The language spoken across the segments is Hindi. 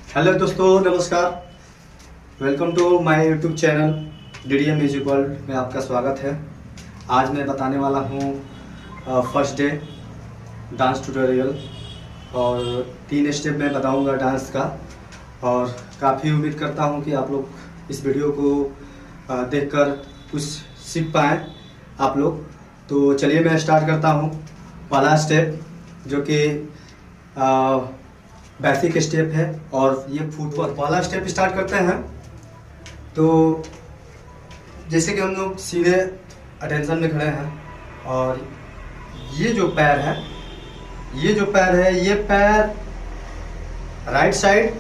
हेलो दोस्तों, नमस्कार। Welcome to my YouTube channel DDM music world में आपका स्वागत है। आज मैं बताने वाला हूँ फर्स्ट डे डांस ट्यूटोरियल और 3 स्टेप मैं बताऊँगा डांस का। और काफ़ी उम्मीद करता हूँ कि आप लोग इस वीडियो को देखकर कुछ सीख पाएँ आप लोग। तो चलिए मैं स्टार्ट करता हूँ। पहला स्टेप जो कि बेसिक स्टेप है और ये फुटवर्क। पहला स्टेप स्टार्ट करते हैं। तो जैसे कि हम लोग सीधे अटेंशन में खड़े हैं और ये जो पैर है ये पैर राइट साइड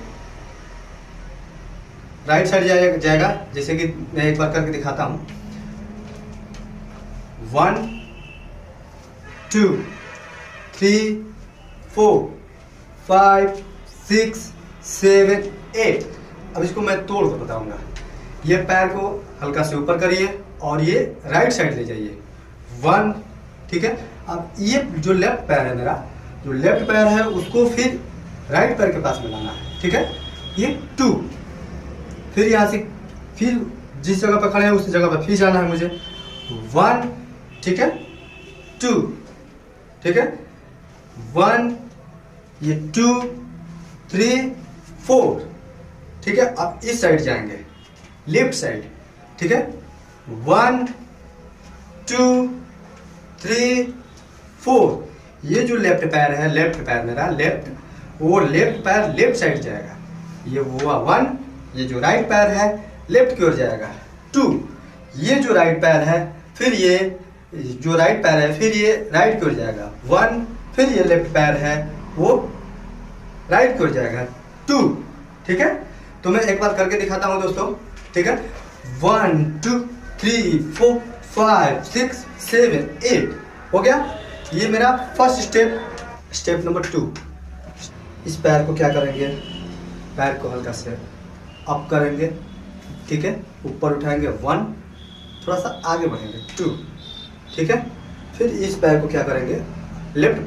जाएगा। जैसे कि मैं एक बार करके दिखाता हूँ। 1 2 3 4 5 6 7 8। अब इसको मैं तोड़ कर बताऊंगा। ये पैर को हल्का से ऊपर करिए और ये राइट साइड ले जाइए। 1, ठीक है। अब ये जो लेफ्ट पैर है, मेरा जो लेफ्ट पैर है उसको फिर राइट पैर के पास में लाना है, ठीक है। ये 2, फिर यहाँ से फिर जिस जगह पर खड़े हैं उस जगह पर फिर जाना है मुझे। 1, ठीक है। 2, ठीक है। 1, ये 2 3 4, ठीक है। अब इस साइड जाएंगे, लेफ्ट साइड, ठीक है। 1 2 3 4। ये जो लेफ्ट पैर है, लेफ्ट पैर मेरा लेफ्ट, वो लेफ्ट पैर लेफ्ट साइड जाएगा। ये हुआ 1। ये जो राइट पैर है लेफ्ट की ओर जाएगा। 2, ये जो राइट पैर है फिर ये जो राइट पैर है फिर ये राइट की ओर जाएगा। 1, फिर ये लेफ्ट पैर है वो राइट की ओर जाएगा। 2, ठीक है। तो मैं एक बार करके दिखाता हूँ दोस्तों, ठीक है। 1 2 3 4 5 6 7 8 हो गया। ये मेरा फर्स्ट स्टेप नंबर 2। इस पैर को क्या करेंगे, पैर को हल्का से अप करेंगे, ठीक है। ऊपर उठाएंगे 1, थोड़ा सा आगे बढ़ेंगे 2, ठीक है। फिर इस पैर को क्या करेंगे, लेफ्ट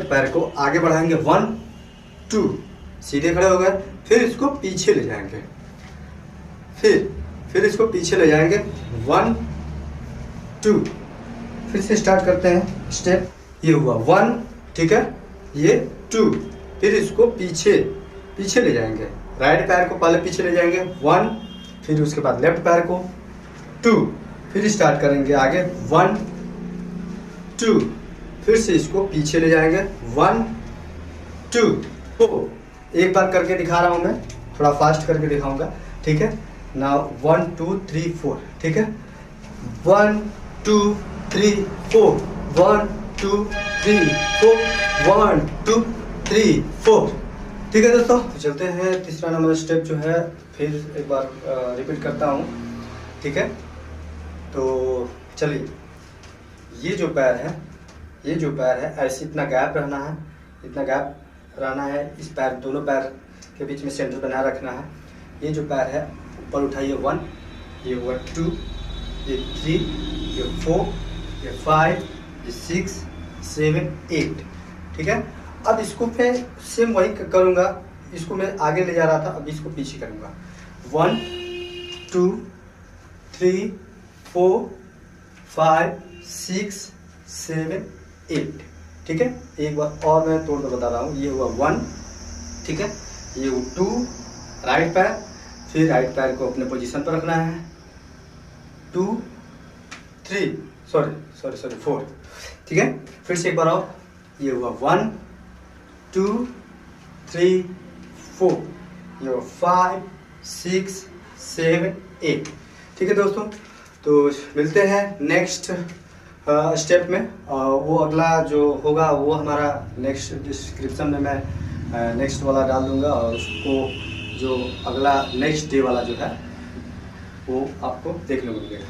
पैर को आगे बढ़ाएंगे 1 2, सीधे खड़े हो गए। फिर इसको पीछे ले जाएंगे, फिर इसको पीछे ले जाएंगे 1 2। फिर से स्टार्ट करते हैं स्टेप। ये हुआ 1, ठीक है। ये 2, फिर इसको पीछे ले जाएंगे। राइट पैर को पहले पीछे ले जाएंगे 1, फिर उसके बाद लेफ्ट पैर को 2, फिर स्टार्ट करेंगे आगे 1 2, फिर से इसको पीछे ले जाएंगे 1 2 4। एक बार करके दिखा रहा हूं मैं, थोड़ा फास्ट करके दिखाऊंगा, ठीक है ना। 1 2 3 4, ठीक है। 1 2 3 4 1 2 3 4 1 2 3 4, ठीक है दोस्तों। तो चलते हैं तीसरा नंबर स्टेप जो है, फिर एक बार रिपीट करता हूँ, ठीक है। तो चलिए, ये जो पैर है ऐसे इतना गैप रहना है। इस पैर, दोनों पैर के बीच में सेंटर बनाए रखना है। ये जो पैर है ऊपर उठाइए 1, ये हुआ 2, ये 3, ये 4, ये 5, ये 6 7 8, ठीक है। अब इसको मैं सेम वही करूँगा। इसको मैं आगे ले जा रहा था, अब इसको पीछे करूँगा। 1 2 3 4 5 6 7 8, ठीक है। एक बार और मैं तोड़ कर बता रहा हूँ। ये हुआ 1, ठीक है। ये 2, राइट पैर, फिर राइट पैर को अपने पोजीशन पर रखना है। 2 3 सॉरी 4, ठीक है। फिर से एक बार और। ये हुआ 1 2 3 4, ये हुआ 5 6 7 8, ठीक है दोस्तों। तो मिलते हैं नेक्स्ट स्टेप में। वो अगला जो होगा वो हमारा नेक्स्ट डिस्क्रिप्शन में मैं नेक्स्ट वाला डाल दूंगा, और उसको जो अगला नेक्स्ट डे वाला जो है वो आपको देखने को मिलेगा।